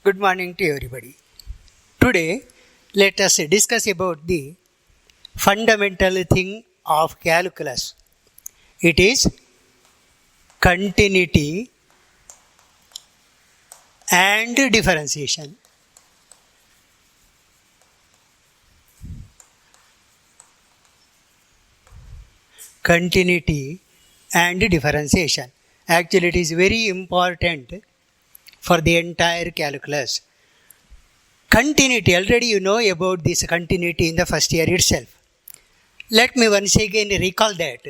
Good morning to everybody. Today, let us discuss about the fundamental thing of calculus. It is continuity and differentiation. Continuity and differentiation. Actually, it is very important for the entire calculus. Continuity, already you know about this continuity in the first year itself. Let me once again recall that.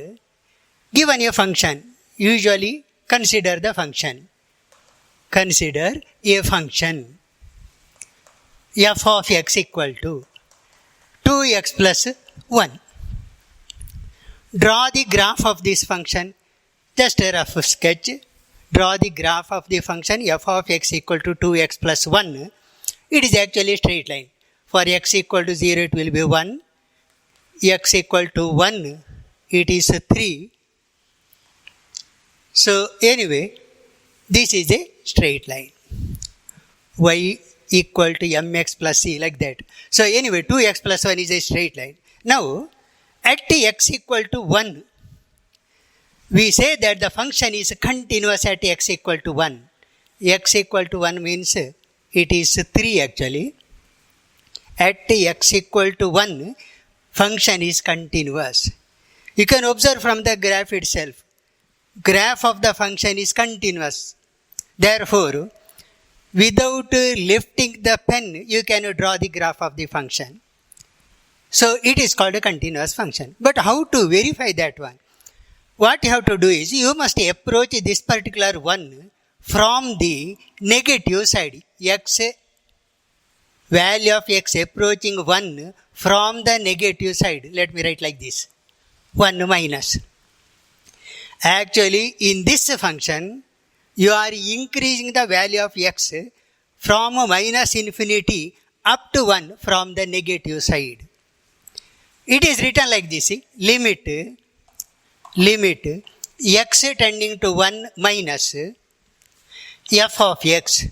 Given a function, usually consider the function. Consider a function f of x equal to 2x plus 1. Draw the graph of this function. Just a rough sketch. Draw the graph of the function f of x equal to 2x plus 1. It is actually a straight line. For x equal to 0, it will be 1. X equal to 1, it is 3. So, anyway, this is a straight line. Y equal to mx plus c, like that. So, anyway, 2x plus 1 is a straight line. Now, at x equal to 1, we say that the function is continuous at x equal to 1. X equal to 1 means it is 3 actually. At x equal to 1, function is continuous. You can observe from the graph itself. Graph of the function is continuous. Therefore, without lifting the pen, you can draw the graph of the function. So, it is called a continuous function. But how to verify that one? What you have to do is, you must approach this particular one from the negative side. X, value of x approaching 1 from the negative side. Let me write like this. 1 minus. Actually, in this function, you are increasing the value of x from minus infinity up to 1 from the negative side. It is written like this. Limit x tending to 1 minus f of x,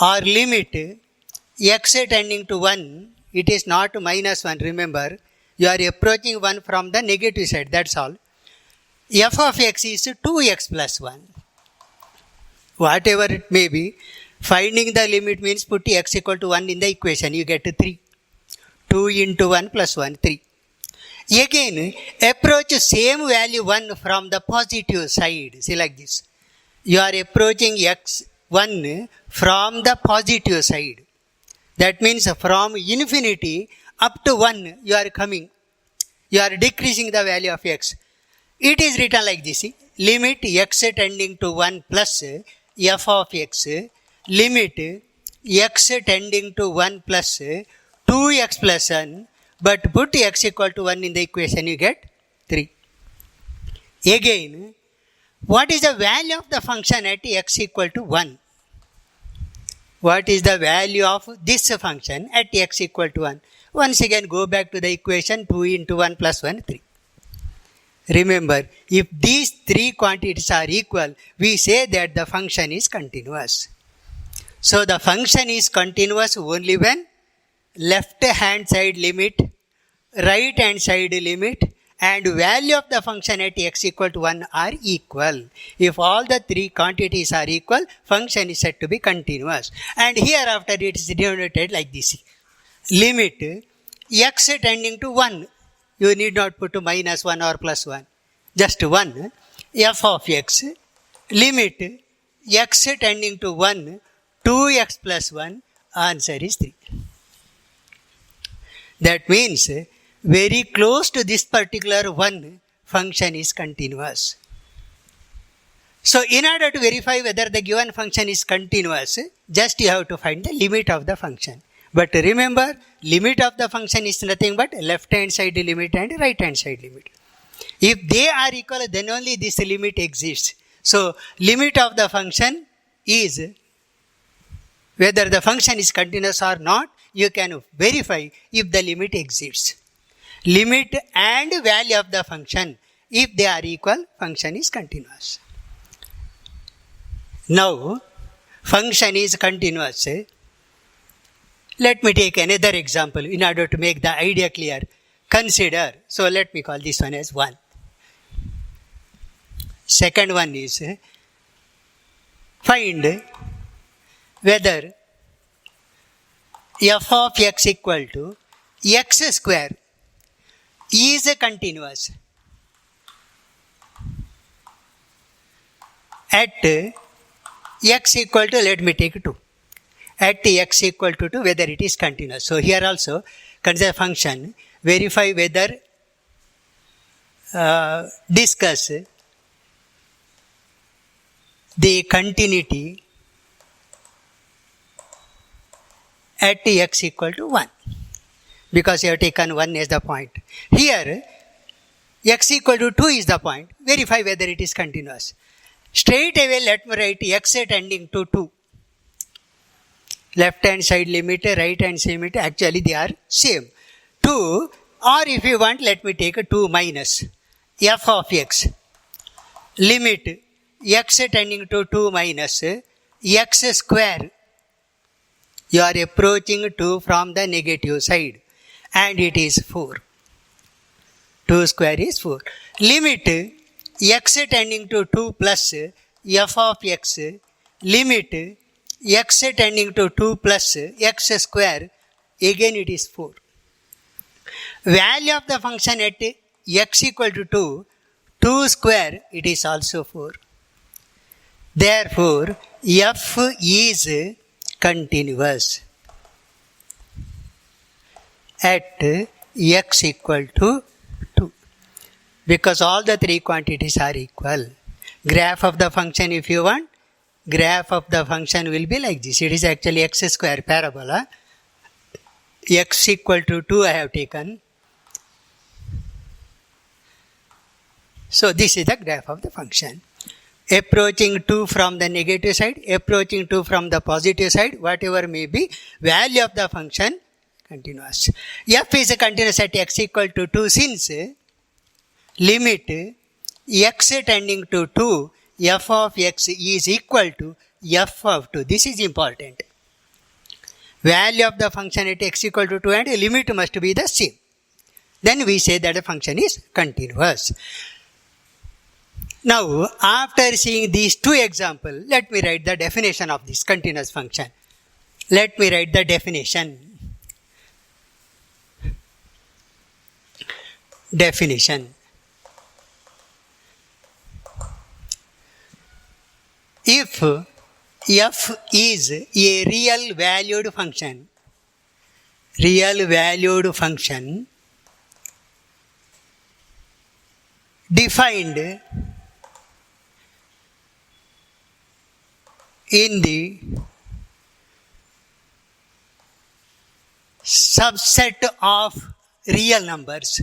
or limit x tending to 1, it is not minus 1, remember, you are approaching 1 from the negative side, that's all. F of x is 2x plus 1. Whatever it may be, finding the limit means put x equal to 1 in the equation, you get 3. 2 into 1 plus 1, 3. Again, approach same value 1 from the positive side, see like this. You are approaching x1 from the positive side. That means from infinity up to 1 you are coming. You are decreasing the value of x. It is written like this. Limit x tending to 1 plus f of x. Limit x tending to 1 plus 2x plus 1. But put x equal to 1 in the equation, you get 3. Again, what is the value of the function at x equal to 1? What is the value of this function at x equal to 1? Once again, go back to the equation 2 into 1 plus 1, 3. Remember, if these three quantities are equal, we say that the function is continuous. So, the function is continuous only when left hand side limit, right hand side limit, and value of the function at x equal to 1 are equal. If all the three quantities are equal, function is said to be continuous. And hereafter it is denoted like this. Limit x tending to 1. You need not put minus 1 or plus 1. Just 1. F of x. Limit x tending to 1. 2x plus 1. Answer is 3. That means very close to this particular one, function is continuous. So, in order to verify whether the given function is continuous, just you have to find the limit of the function. But remember, limit of the function is nothing but left hand side limit and right hand side limit. If they are equal, then only this limit exists. So, limit of the function is whether the function is continuous or not, you can verify if the limit exists. Limit and value of the function, if they are equal, function is continuous. Now, function is continuous. Let me take another example in order to make the idea clear. Consider, so let me call this one as 1. Second one is find whether f of x equal to x square is continuous at x equal to, let me take 2. At x equal to 2, whether it is continuous. So here also consider function, verify whether, discuss the continuity at x equal to 1, because you have taken 1 as the point. Here x equal to 2 is the point, verify whether it is continuous. Straight away let me write x tending to 2. Left hand side limit, right hand side limit, actually they are same. 2, or if you want, let me take a 2 minus f of x. Limit x tending to 2 minus x square. You are approaching 2 from the negative side and it is 4. 2 square is 4. Limit x tending to 2 plus f of x. Limit x tending to 2 plus x square, again it is 4. Value of the function at x equal to 2, 2 square, it is also 4. Therefore, f is continuous at x equal to 2, because all the three quantities are equal. Graph of the function, if you want, graph of the function will be like this. It is actually x square parabola. X equal to 2 I have taken. So this is the graph of the function. Approaching 2 from the negative side, approaching 2 from the positive side, whatever may be, value of the function continuous. F is continuous at x equal to 2 since limit x tending to 2, f of x is equal to f of 2. This is important. Value of the function at x equal to 2 and limit must be the same. Then we say that the function is continuous. Now, after seeing these two examples, let me write the definition of this continuous function. Let me write the definition. Definition. If f is a real valued function defined in the subset of real numbers,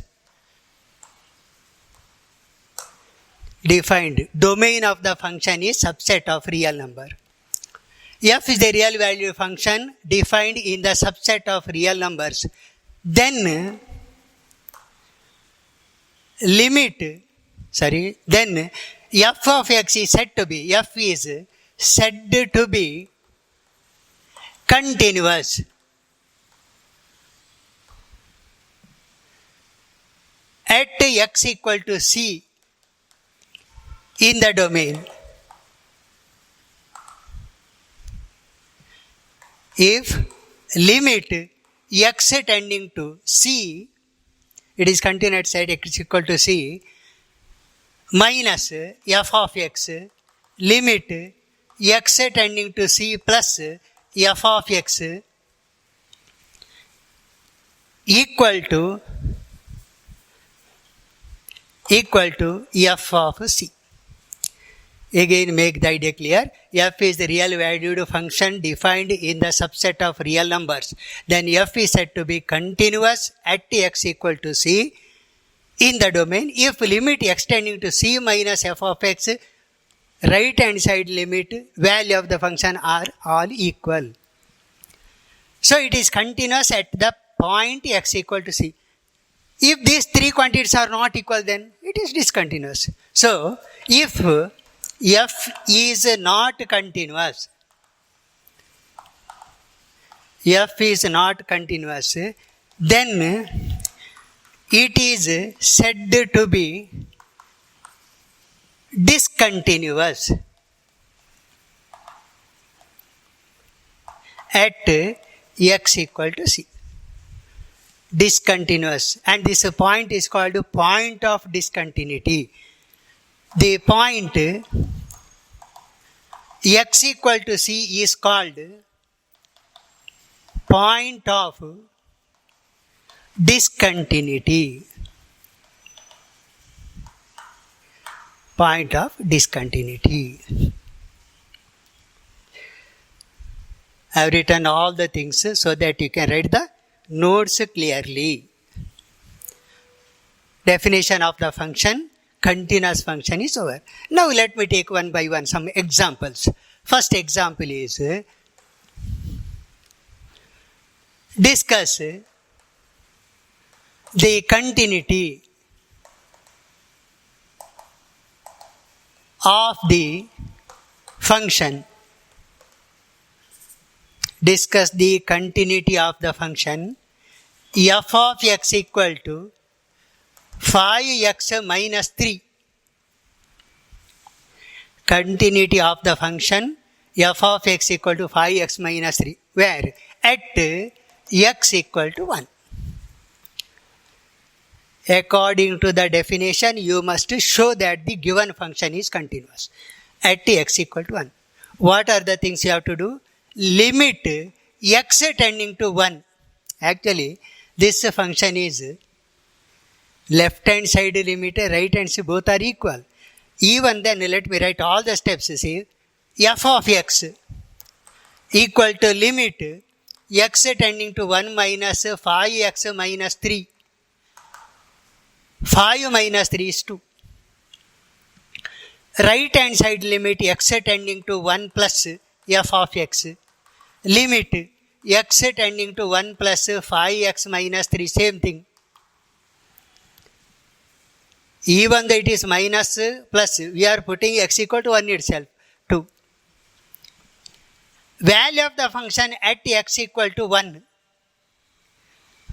defined domain of the function is subset of real number. F is the real value function defined in the subset of real numbers. Then then f of x is said to be, f is said to be continuous at x equal to c in the domain. If limit x tending to c, it is continuous at x equal to c, minus f of x, limit x tending to c plus f of x equal to f of c. Again, make the idea clear. F is the real valued function defined in the subset of real numbers. Then f is said to be continuous at x equal to c in the domain if limit x tending to c minus f of x, right hand side limit, value of the function are all equal. So it is continuous at the point x equal to c. If these three quantities are not equal, then it is discontinuous. So if f is not continuous, f is not continuous, then it is said to be discontinuous at x equal to c. Discontinuous, and this point is called point of discontinuity. The point x equal to c is called point of discontinuity. Point of discontinuity. I have written all the things so that you can write the notes clearly. Definition of the function, continuous function is over. Now let me take one by one some examples. First example is discuss the continuity of the function. Discuss the continuity of the function f of x equal to 5x minus 3. Continuity of the function f of x equal to 5x minus 3, where at x equal to 1. According to the definition, you must show that the given function is continuous at x equal to 1. What are the things you have to do? Limit x tending to 1. Actually, this function is left hand side limit, right hand side, both are equal. Even then, let me write all the steps. See, f of x equal to limit x tending to 1 minus 5x minus 3. 5 minus 3 is 2. Right hand side limit x tending to 1 plus f of x. Limit x tending to 1 plus 5x minus 3, same thing. Even though it is minus plus, we are putting x equal to 1 itself, 2. Value of the function at x equal to 1.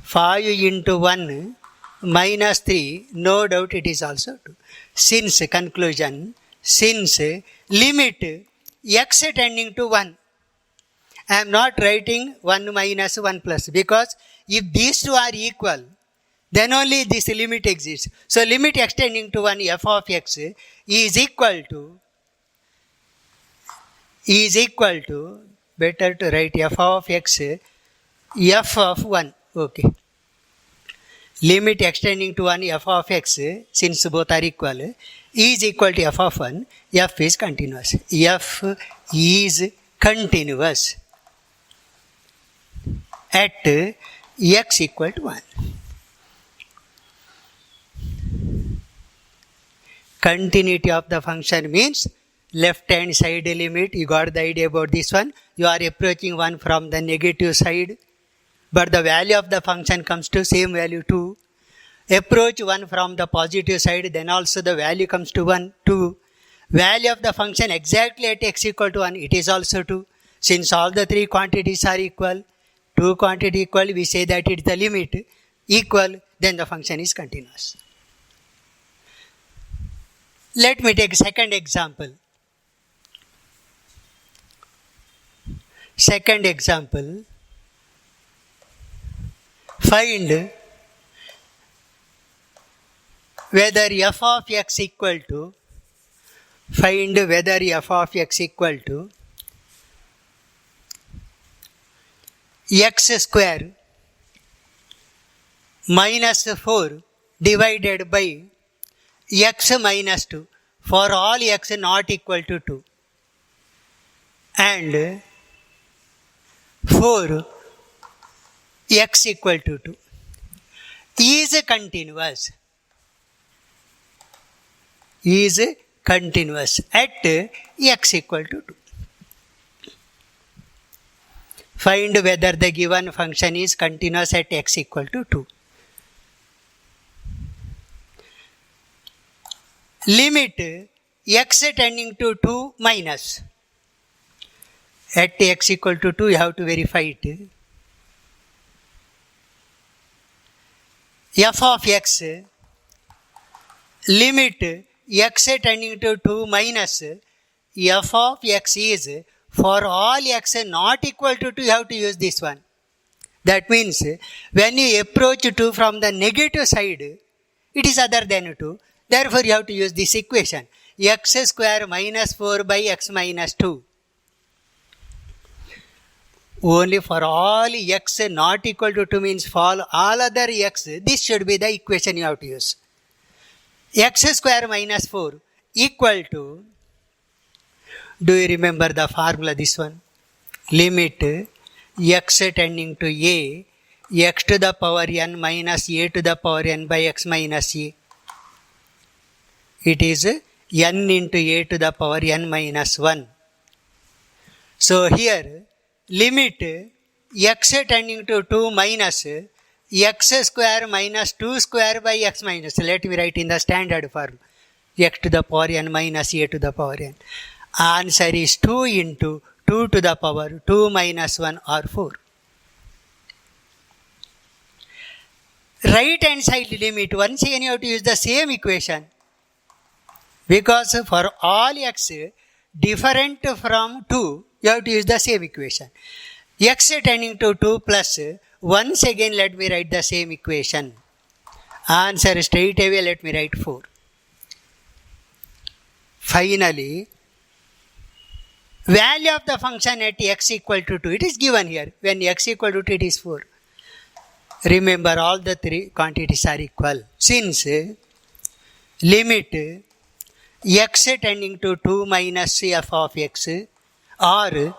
5 into 1 minus 3, no doubt it is also 2. Since, conclusion, since limit x tending to 1, I am not writing 1 minus 1 plus, because if these two are equal, then only this limit exists. So limit x tending to 1 f of x is equal to, better to write f of x, f of 1. Okay. Limit x tending to 1 f of x, since both are equal, is equal to f of 1, f is continuous. F is continuous at x equal to 1. Continuity of the function means left hand side limit. You got the idea about this one. You are approaching 1 from the negative side, but the value of the function comes to same value 2. Approach 1 from the positive side, then also the value comes to 1, 2. Value of the function exactly at x equal to 1, it is also 2. Since all the three quantities are equal, 2 quantity equal, we say that it is the limit equal, then the function is continuous. Let me take second example. Second example, find whether f of x equal to, x square minus 4 divided by x minus 2 for all x not equal to 2, and 4 x equal to 2 is continuous. At x equal to 2. Find whether the given function is continuous at x equal to 2. Limit x tending to 2 minus. At x equal to 2, you have to verify it. f of x limit x tending to 2 minus f of x is for all x not equal to 2, you have to use this one. That means when you approach 2 from the negative side, it is other than 2. Therefore, you have to use this equation. X square minus 4 by x minus 2. Only for all x not equal to 2 means for all other x, this should be the equation you have to use. X square minus 4 equal to, do you remember the formula, this one? Limit x tending to a, x to the power n minus a to the power n by x minus a. It is n into a to the power n minus 1. So here, limit x tending to 2 minus x square minus 2 square by x minus. Let me write in the standard form. X to the power n minus a to the power n. Answer is 2 into 2 to the power 2 minus 1 or 4. Right hand side limit, once again you have to use the same equation. Because for all x different from 2, you have to use the same equation. X tending to 2 plus, once again let me write the same equation. Answer straight away, let me write 4. Finally, value of the function at x equal to 2, it is given here. When x equal to 2, it is 4. Remember, all the three quantities are equal. Since limit x tending to 2 minus f of x, or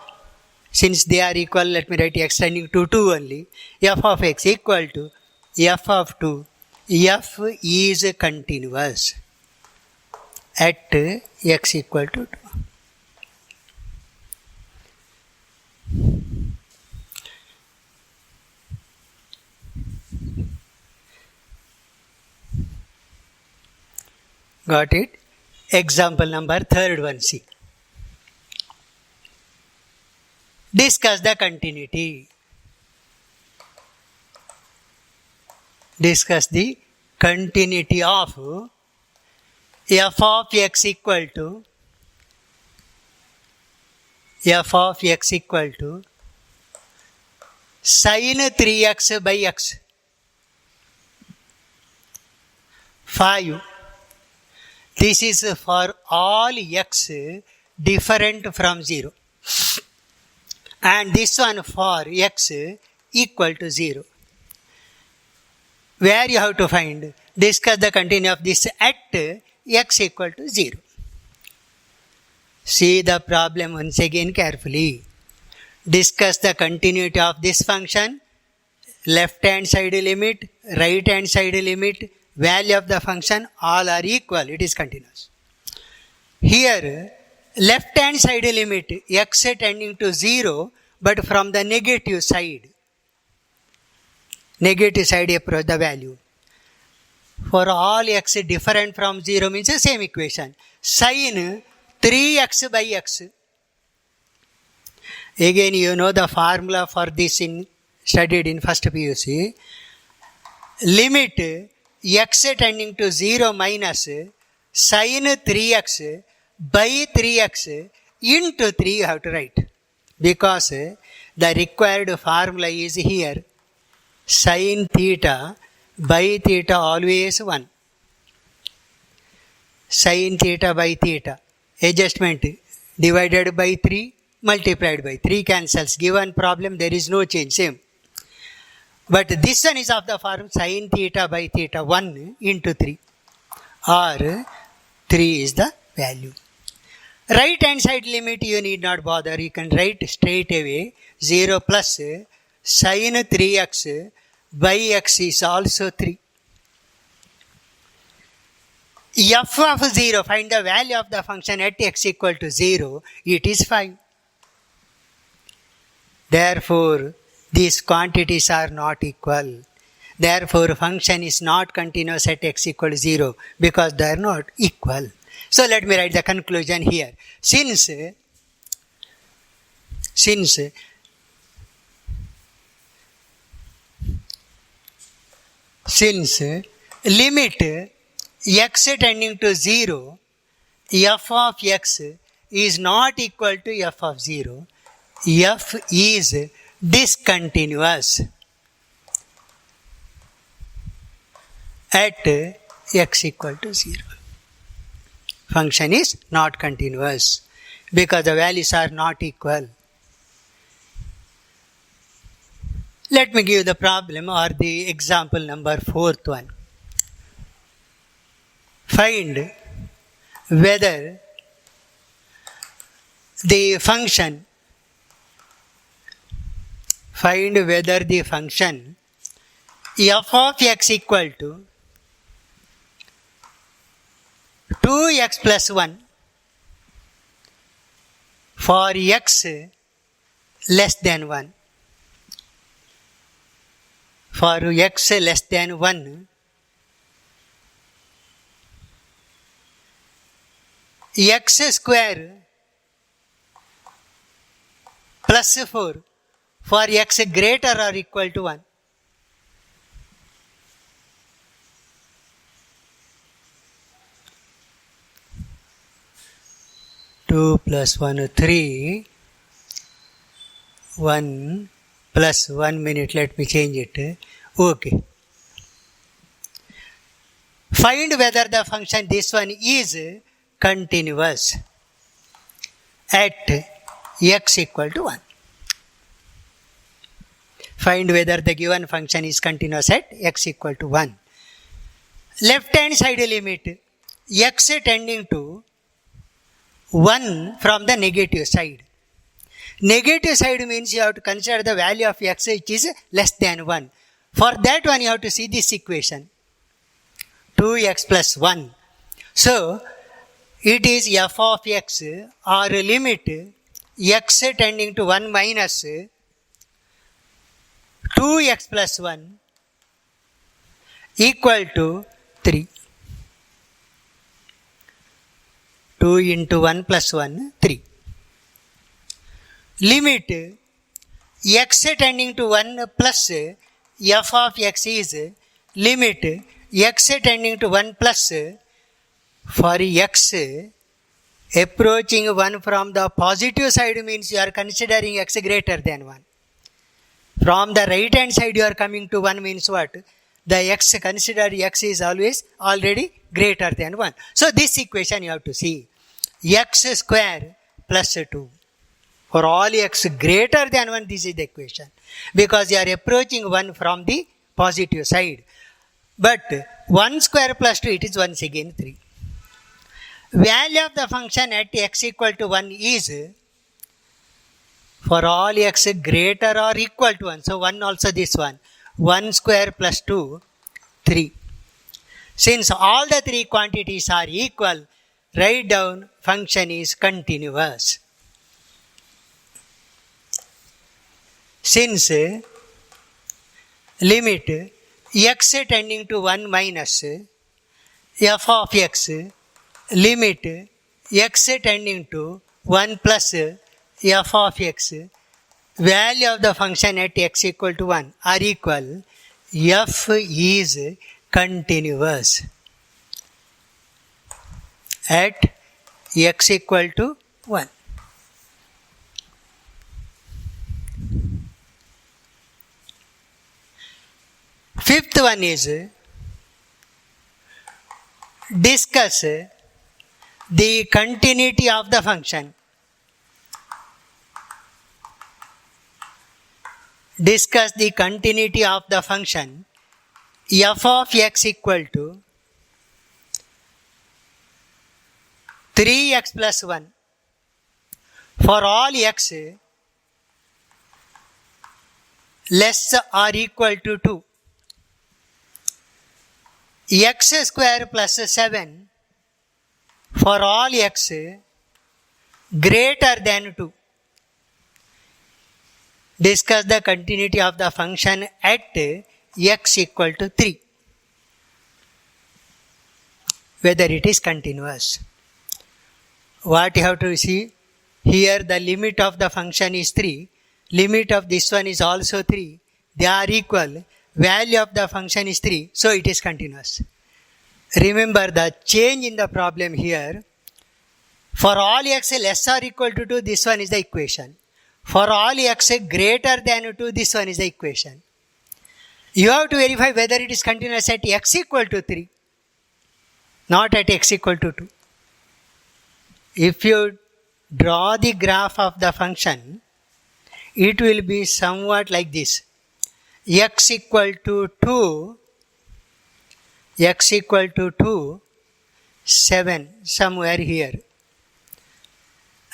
since they are equal, let me write x tending to 2 only, f of x equal to f of 2, f is continuous at x equal to 2. Got it? Example number third one, see. Discuss the continuity. Discuss the continuity of f of x equal to sin 3x by x. 5. This is for all x different from 0. And this one for x equal to 0. Where you have to find, discuss the continuity of this at x equal to 0. See the problem once again carefully. Discuss the continuity of this function, left hand side limit, right hand side limit, value of the function, all are equal, it is continuous. Here, left hand side limit, x tending to 0, but from the negative side approach the value. For all x different from 0 means the same equation. Sin 3x by x. Again, you know the formula for this studied in first PUC. Limit x tending to 0 minus sin 3x by 3x into 3 you have to write. Because the required formula is here. Sin theta by theta always 1. Sin theta by theta. Adjustment divided by 3 multiplied by 3 cancels. Given problem there is no change, same. But this one is of the form sin theta by theta 1 into 3. Or 3 is the value. Right hand side limit you need not bother. You can write straight away 0 plus sin 3x by x is also 3. F of 0, find the value of the function at x equal to 0, it is 5. Therefore, these quantities are not equal. Therefore, function is not continuous at x equal to 0 because they are not equal. So, let me write the conclusion here. Since Since limit x tending to 0, f of x is not equal to f of 0, f is discontinuous at x equal to 0. Function is not continuous because the values are not equal. Let me give the problem or the example number 4th one. Find whether the function f of x equal to 2x plus 1 for x less than 1. For x less than 1, x square plus 4 for x greater or equal to 1. Two plus 1, 3. 1 plus 1 minute, let me change it. Okay. Find whether the function, this one, is continuous at x equal to 1. Find whether the given function is continuous at x equal to 1. Left hand side limit x tending to 1 from the negative side. Negative side means you have to consider the value of x which is less than 1. For that one you have to see this equation. 2x plus 1. So, it is f of x or limit x tending to 1 minus 2x plus 1 equal to 3. 2 into 1 plus 1, 3. Limit x tending to 1 plus f of x is limit x tending to 1 plus for x approaching 1 from the positive side means you are considering x greater than 1. From the right hand side you are coming to 1 means what? The x, consider x is always already greater than 1. So this equation you have to see. X square plus 2. For all x greater than 1, this is the equation. Because you are approaching 1 from the positive side. But 1 square plus 2, it is once again 3. Value of the function at x equal to 1 is for all x greater or equal to 1. So 1 also this one. 1 square plus 2, 3. Since all the three quantities are equal, write down function is continuous. Since limit x tending to 1 minus f of x, limit x tending to 1 plus f of x, value of the function at x equal to 1 are equal, f is continuous at x equal to 1. Fifth one is discuss the continuity of the function. Discuss the continuity of the function f of x equal to 3x plus 1 for all x less or equal to 2. X square plus 7 for all x greater than 2. Discuss the continuity of the function at x equal to 3. Whether it is continuous. What you have to see? Here the limit of the function is 3. Limit of this one is also 3. They are equal. value of the function is 3, so it is continuous. Remember the change in the problem here. For all x less or equal to 2, this one is the equation. For all x greater than 2, this one is the equation. You have to verify whether it is continuous at x equal to 3, not at x equal to 2. If you draw the graph of the function, it will be somewhat like this. X equal to 2, 7, somewhere here.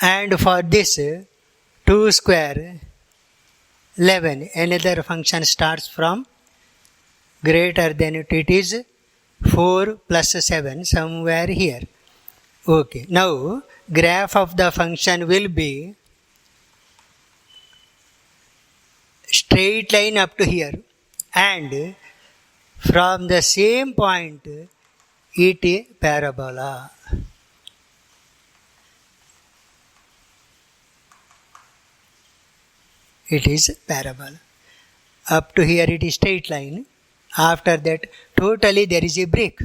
And for this, 2 square, 11. Another function starts from greater than it is 4 plus 7, somewhere here. Okay, now graph of the function will be straight line up to here, and from the same point it is parabola. It is parabola. Up to here it is straight line. After that totally there is a break.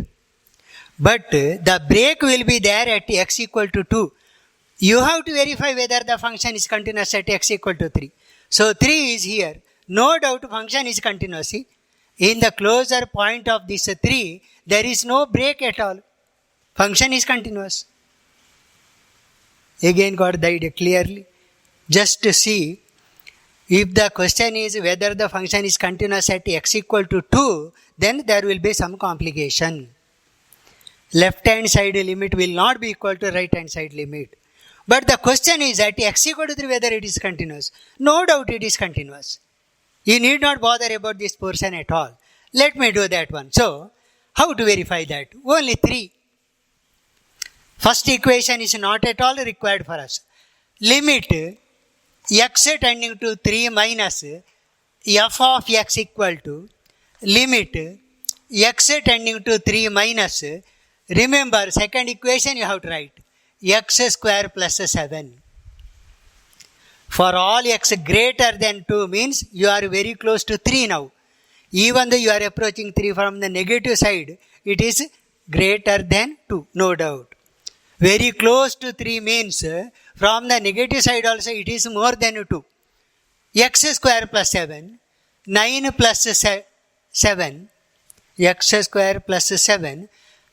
But the break will be there at x equal to 2. You have to verify whether the function is continuous at x equal to 3. So 3 is here. No doubt function is continuous. In the closer point of this 3, there is no break at all. Function is continuous. Again got the idea clearly. Just to see, if the question is whether the function is continuous at x equal to 2, then there will be some complication. Left hand side limit will not be equal to right hand side limit. But the question is at x equal to 3 whether it is continuous. No doubt it is continuous. You need not bother about this portion at all. Let me do that one. So, how to verify that? Only 3. First equation is not at all required for us. Limit x tending to 3 minus f of x equal to limit x tending to 3 minus, remember second equation you have to write, x square plus 7. For all x greater than 2 means you are very close to 3 now. Even though you are approaching 3 from the negative side, it is greater than 2, no doubt. Very close to 3 means from the negative side also it is more than 2. X square plus 7, 9 plus 7, x square plus 7,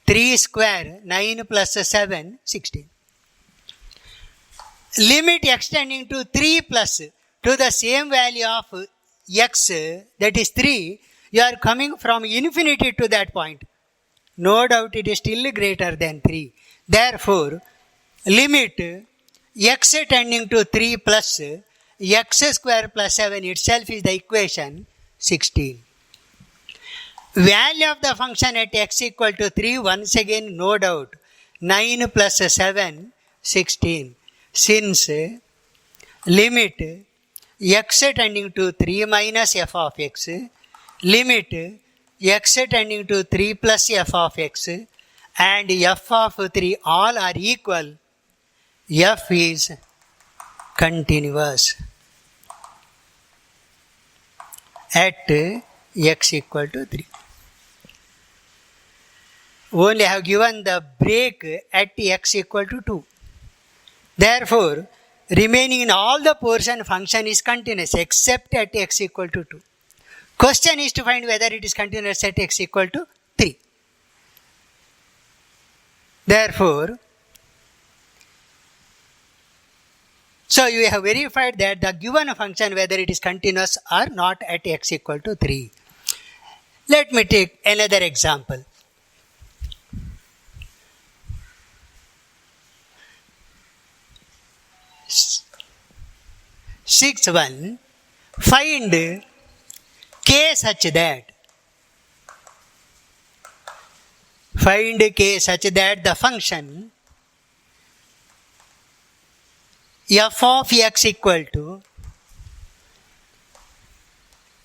3 square, 9 plus 7, 16. Limit x tending to 3 plus to the same value of x, that is 3, you are coming from infinity to that point. No doubt it is still greater than 3. Therefore, limit x tending to 3 plus x square plus 7 itself is the equation 16. Value of the function at x equal to 3, once again no doubt, 9 plus 7, 16. Since limit x tending to 3 minus f of x, limit x tending to 3 plus f of x, and f of 3 all are equal, f is continuous at x equal to 3. Only have given the break at x equal to 2. Therefore, remaining in all the portion function is continuous except at x equal to 2. Question is to find whether it is continuous at x equal to 3. Therefore, so you have verified that the given function whether it is continuous or not at x equal to 3. Let me take another example. Sixth one, find k such that the function f of x equal to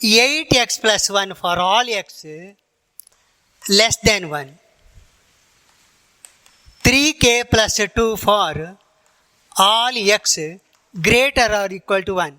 8x plus 1 for all x less than 1, 3k plus 2 for all x greater or equal to 1.